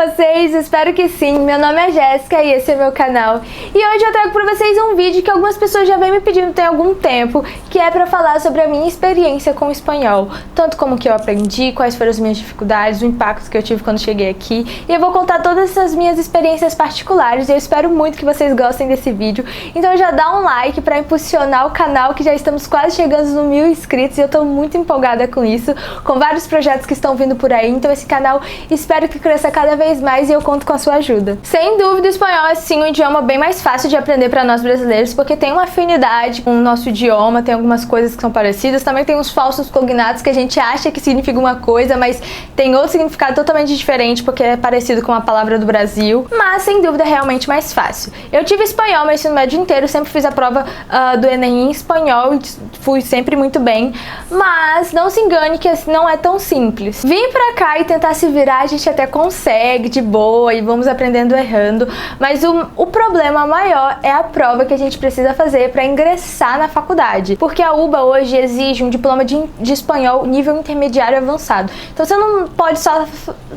vocês? Espero que sim. Meu nome é Jéssica e esse é meu canal. E hoje eu trago pra vocês um vídeo que algumas pessoas já vêm me pedindo tem algum tempo, que é pra falar sobre a minha experiência com o espanhol. Tanto como que eu aprendi, quais foram as minhas dificuldades, o impacto que eu tive quando cheguei aqui. E eu vou contar todas essas minhas experiências particulares e eu espero muito que vocês gostem desse vídeo. Então já dá um like pra impulsionar o canal, que já estamos quase chegando nos 1000 inscritos e eu tô muito empolgada com isso, com vários projetos que estão vindo por aí. Então esse canal espero que cresça cada vez mais e eu conto com a sua ajuda. Sem dúvida, o espanhol é sim um idioma bem mais fácil de aprender para nós brasileiros, porque tem uma afinidade com o nosso idioma, tem algumas coisas que são parecidas, também tem uns falsos cognatos que a gente acha que significa uma coisa, mas tem outro significado totalmente diferente, porque é parecido com a palavra do Brasil, mas sem dúvida é realmente mais fácil. Eu tive espanhol meu ensino médio inteiro, sempre fiz a prova do Enem em espanhol e fui sempre muito bem, mas não se engane que assim, não é tão simples. Vim pra cá e tentar se virar, a gente até consegue de boa e vamos aprendendo errando, mas o problema maior é a prova que a gente precisa fazer para ingressar na faculdade, porque a UBA hoje exige um diploma de espanhol nível intermediário avançado. Então você não pode só,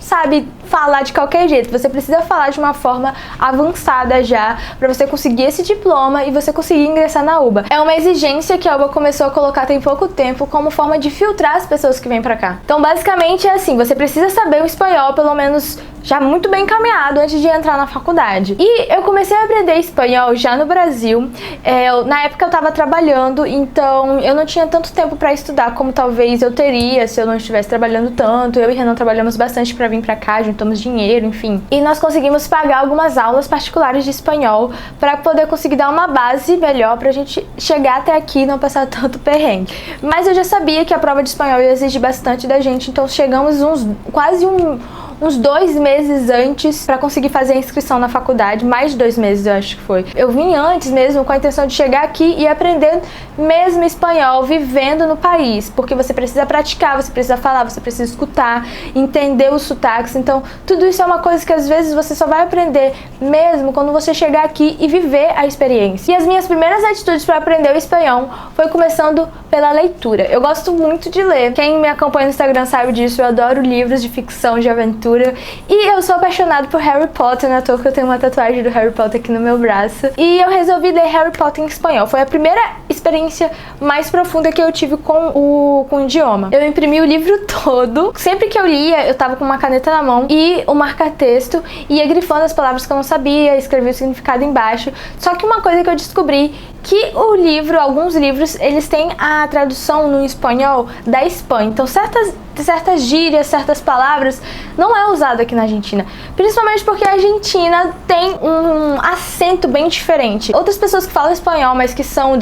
sabe, falar de qualquer jeito, você precisa falar de uma forma avançada já, para você conseguir esse diploma e você conseguir ingressar na UBA. É uma exigência que a UBA começou a colocar tem pouco tempo como forma de filtrar as pessoas que vêm pra cá. Então basicamente é assim, você precisa saber o espanhol pelo menos já muito bem encaminhado antes de entrar na faculdade. E eu comecei a aprender espanhol já no Brasil. Na época eu tava trabalhando, então eu não tinha tanto tempo pra estudar como talvez eu teria se eu não estivesse trabalhando tanto. Eu e Renan trabalhamos bastante pra vir pra cá, juntamos dinheiro, enfim. E nós conseguimos pagar algumas aulas particulares de espanhol pra poder conseguir dar uma base melhor pra gente chegar até aqui e não passar tanto perrengue. Mas eu já sabia que a prova de espanhol ia exigir bastante da gente, então chegamos quase uns 2 meses antes pra conseguir fazer a inscrição na faculdade, mais de 2 meses eu acho que foi. Eu vim antes mesmo com a intenção de chegar aqui e aprender mesmo espanhol, vivendo no país, porque você precisa praticar, você precisa falar, você precisa escutar, entender os sotaques, então tudo isso é uma coisa que às vezes você só vai aprender mesmo quando você chegar aqui e viver a experiência. E as minhas primeiras atitudes para aprender o espanhol foi começando pela leitura. Eu gosto muito de ler, quem me acompanha no Instagram sabe disso, eu adoro livros de ficção, de aventura. E eu sou apaixonada por Harry Potter, na toa que eu tenho uma tatuagem do Harry Potter aqui no meu braço. E eu resolvi ler Harry Potter em espanhol. Foi a primeira experiência mais profunda que eu tive com o idioma. Eu imprimi o livro todo. Sempre que eu lia, eu tava com uma caneta na mão e um marca-texto, ia grifando as palavras que eu não sabia, escrevia o significado embaixo. Só que uma coisa que eu descobri, que o livro, alguns livros, eles têm a tradução no espanhol da Espanha. Então certas gírias, certas palavras não é usado aqui na Argentina, principalmente porque a Argentina tem um acento bem diferente. Outras pessoas que falam espanhol, mas que são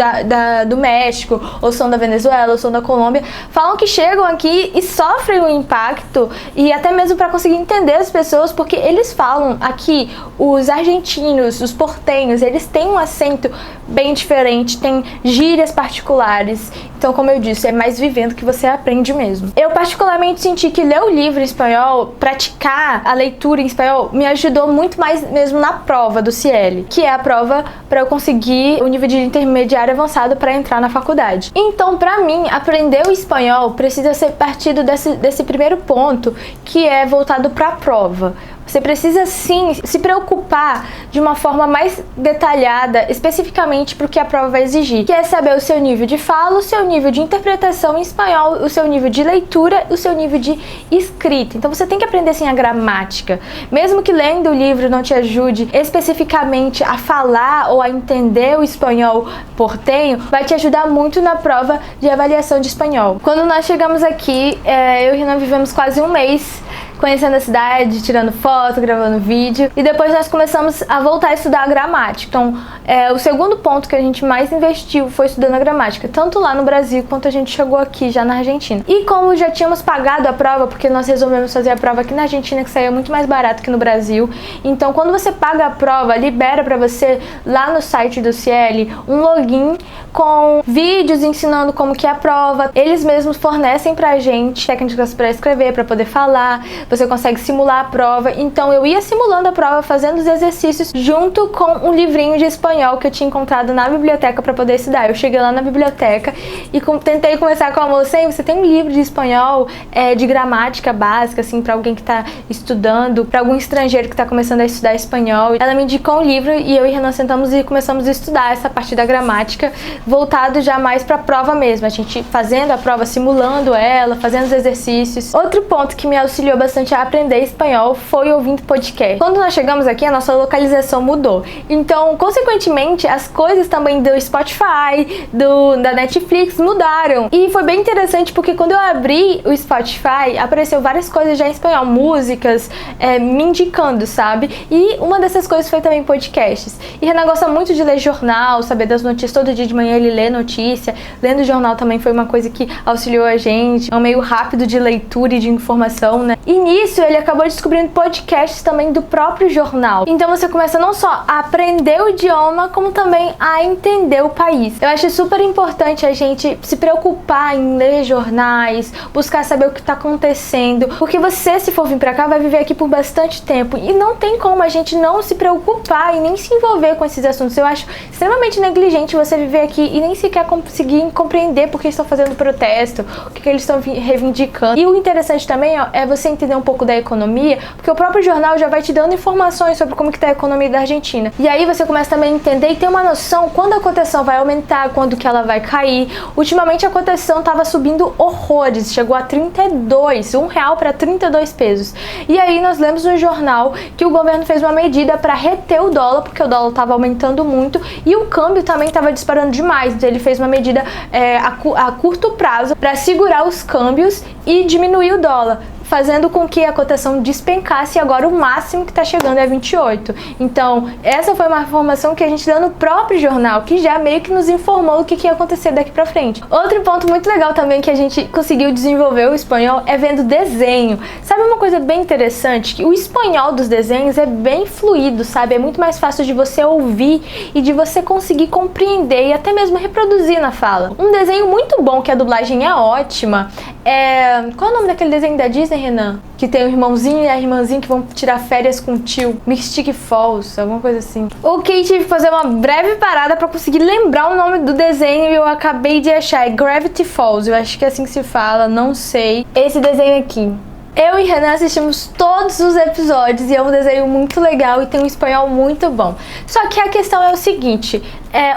do México, ou são da Venezuela, ou são da Colômbia, falam que chegam aqui e sofrem um impacto, e até mesmo para conseguir entender as pessoas, porque eles falam aqui, os argentinos, os portenhos, eles têm um acento bem diferente, tem gírias particulares. Então, como eu disse, é mais vivendo que você aprende mesmo. Eu particularmente senti que ler o livro em espanhol, praticar a leitura em espanhol, me ajudou muito mais mesmo na prova do CIEL, que é a prova para eu conseguir o nível de intermediário avançado para entrar na faculdade. Então, para mim, aprender o espanhol precisa ser partido desse primeiro ponto, que é voltado para a prova. Você precisa sim se preocupar de uma forma mais detalhada, especificamente para o que a prova vai exigir, que é saber o seu nível de fala, o seu nível de interpretação em espanhol, o seu nível de leitura e o seu nível de escrita. Então você tem que aprender sim a gramática. Mesmo que lendo o livro não te ajude especificamente a falar ou a entender o espanhol portenho, vai te ajudar muito na prova de avaliação de espanhol. Quando nós chegamos aqui, eu e Renan vivemos quase um mês conhecendo a cidade, tirando foto, gravando vídeo, e depois nós começamos a voltar a estudar a gramática. Então, o segundo ponto que a gente mais investiu foi estudando a gramática, tanto lá no Brasil quanto a gente chegou aqui já na Argentina. E como já tínhamos pagado a prova, porque nós resolvemos fazer a prova aqui na Argentina, que saía muito mais barato que no Brasil, então quando você paga a prova, libera pra você lá no site do CIEL um login com vídeos ensinando como que é a prova. Eles mesmos fornecem pra gente técnicas para escrever, para poder falar, você consegue simular a prova. Então eu ia simulando a prova, fazendo os exercícios junto com um livrinho de espanhol que eu tinha encontrado na biblioteca para poder estudar. Eu cheguei lá na biblioteca e tentei conversar com a moça: "Ei, você tem um livro de espanhol de gramática básica, assim, para alguém que tá estudando, para algum estrangeiro que tá começando a estudar espanhol?" Ela me indicou um livro e eu e Renan sentamos e começamos a estudar essa parte da gramática, voltado já mais pra prova mesmo, a gente fazendo a prova, simulando ela, fazendo os exercícios. Outro ponto que me auxiliou bastante a aprender espanhol foi ouvindo podcast. Quando nós chegamos aqui, a nossa localização mudou, então, consequentemente, as coisas também do Spotify, da Netflix mudaram. E foi bem interessante porque quando eu abri o Spotify, apareceu várias coisas já em espanhol, músicas, me indicando, sabe? E uma dessas coisas foi também podcasts. E Renan gosta muito de ler jornal, saber das notícias. Todo dia de manhã ele lê notícia. Lendo jornal também foi uma coisa que auxiliou a gente. É um meio rápido de leitura e de informação, né? E nisso ele acabou descobrindo podcasts também do próprio jornal. Então você começa não só a aprender o idioma, como também a entender o país. Eu acho super importante a gente se preocupar em ler jornais, buscar saber o que está acontecendo, porque você, se for vir pra cá, vai viver aqui por bastante tempo e não tem como a gente não se preocupar e nem se envolver com esses assuntos. Eu acho extremamente negligente você viver aqui e nem sequer conseguir compreender por que estão fazendo protesto, o que eles estão reivindicando. E o interessante também, ó, é você entender um pouco da economia, porque o próprio jornal já vai te dando informações sobre como que tá a economia da Argentina. E aí você começa também a entender e ter uma noção quando a cotação vai aumentar, quando que ela vai cair. Ultimamente a cotação estava subindo horrores, chegou a 32, R$1 para 32 pesos. E aí nós lemos no jornal que o governo fez uma medida para reter o dólar, porque o dólar estava aumentando muito e o câmbio também estava disparando demais. Então ele fez uma medida a curto prazo para segurar os câmbios e diminuir o dólar, fazendo com que a cotação despencasse, e agora o máximo que está chegando é 28. Então, essa foi uma informação que a gente deu no próprio jornal, que já meio que nos informou o que ia acontecer daqui pra frente. Outro ponto muito legal também que a gente conseguiu desenvolver o espanhol é vendo desenho. Sabe uma coisa bem interessante? Que o espanhol dos desenhos é bem fluido, sabe? É muito mais fácil de você ouvir e de você conseguir compreender e até mesmo reproduzir na fala. Um desenho muito bom, que a dublagem é ótima, qual é o nome daquele desenho da Disney, Renan? Que tem o irmãozinho e a irmãzinha que vão tirar férias com o tio. Mystic Falls, alguma coisa assim. Ok, tive que fazer uma breve parada pra conseguir lembrar o nome do desenho e eu acabei de achar. É Gravity Falls, eu acho que é assim que se fala, não sei. Esse desenho aqui. Eu e Renan assistimos todos os episódios e é um desenho muito legal e tem um espanhol muito bom. Só que a questão é o seguinte,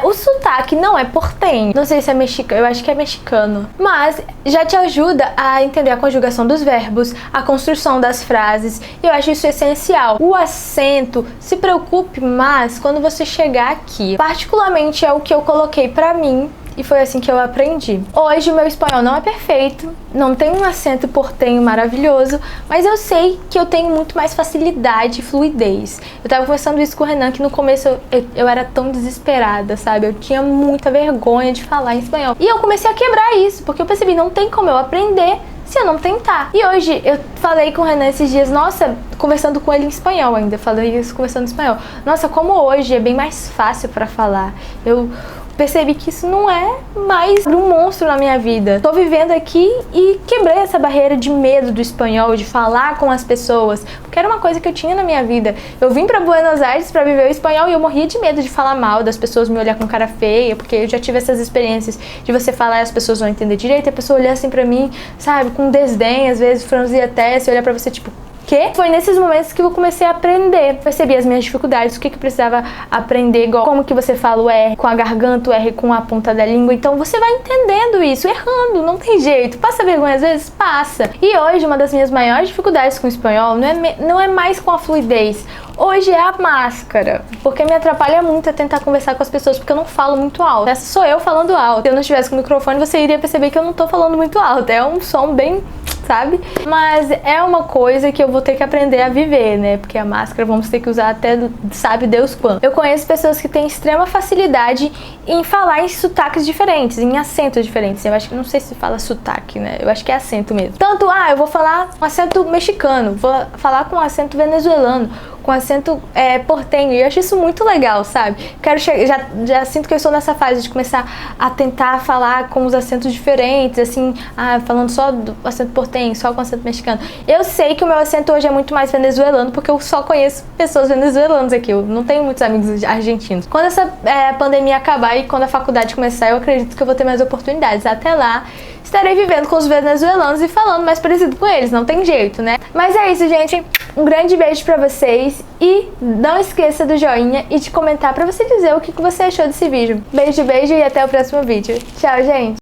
o sotaque não é portenho. Não sei se é mexicano, eu acho que é mexicano. Mas já te ajuda a entender a conjugação dos verbos, a construção das frases. E eu acho isso essencial. O acento, se preocupe mais quando você chegar aqui. Particularmente é o que eu coloquei pra mim. E foi assim que eu aprendi. Hoje o meu espanhol não é perfeito, não tem um acento portenho maravilhoso, mas eu sei que eu tenho muito mais facilidade e fluidez. Eu tava conversando isso com o Renan, que no começo eu era tão desesperada, sabe? Eu tinha muita vergonha de falar em espanhol. E eu comecei a quebrar isso, porque eu percebi, não tem como eu aprender se eu não tentar. E hoje eu falei com o Renan esses dias, nossa, conversando com ele em espanhol ainda, falei isso conversando em espanhol. Nossa, como hoje é bem mais fácil pra falar. Eu percebi que isso não é mais um monstro na minha vida. Tô vivendo aqui e quebrei essa barreira de medo do espanhol, de falar com as pessoas, porque era uma coisa que eu tinha na minha vida. Eu vim pra Buenos Aires pra viver o espanhol e eu morria de medo de falar mal, das pessoas me olhar com cara feia, porque eu já tive essas experiências de você falar e as pessoas não entender direito, e a pessoa olhar assim pra mim, sabe, com desdém, às vezes franzir a testa e olhar pra você tipo, que foi nesses momentos que eu comecei a aprender. Percebi as minhas dificuldades, o que precisava aprender, igual como que você fala o R com a garganta, o R com a ponta da língua. Então você vai entendendo isso, errando, não tem jeito. Passa vergonha às vezes? Passa. E hoje uma das minhas maiores dificuldades com o espanhol não é mais com a fluidez. Hoje é a máscara, porque me atrapalha muito a tentar conversar com as pessoas, porque eu não falo muito alto. Essa sou eu falando alto. Se eu não estivesse com o microfone, você iria perceber que eu não tô falando muito alto. É um som bem, sabe? Mas é uma coisa que eu vou ter que aprender a viver, né? Porque a máscara vamos ter que usar até sabe Deus quando. Eu conheço pessoas que têm extrema facilidade em falar em sotaques diferentes, em acentos diferentes. Eu acho que não sei se fala sotaque, né? Eu acho que é acento mesmo. Tanto, eu vou falar com acento mexicano, vou falar com acento venezuelano, com acento portenho, e eu acho isso muito legal, sabe? Quero já sinto que eu estou nessa fase de começar a tentar falar com os acentos diferentes, assim, falando só do acento portenho, só com acento mexicano. Eu sei que o meu acento hoje é muito mais venezuelano, porque eu só conheço pessoas venezuelanas aqui, eu não tenho muitos amigos argentinos. Quando essa pandemia acabar e quando a faculdade começar, eu acredito que eu vou ter mais oportunidades. Até lá, estarei vivendo com os venezuelanos e falando mais parecido com eles, não tem jeito, né? Mas é isso, gente. Um grande beijo pra vocês e não esqueça do joinha e de comentar pra você dizer o que você achou desse vídeo. Beijo, beijo e até o próximo vídeo. Tchau, gente!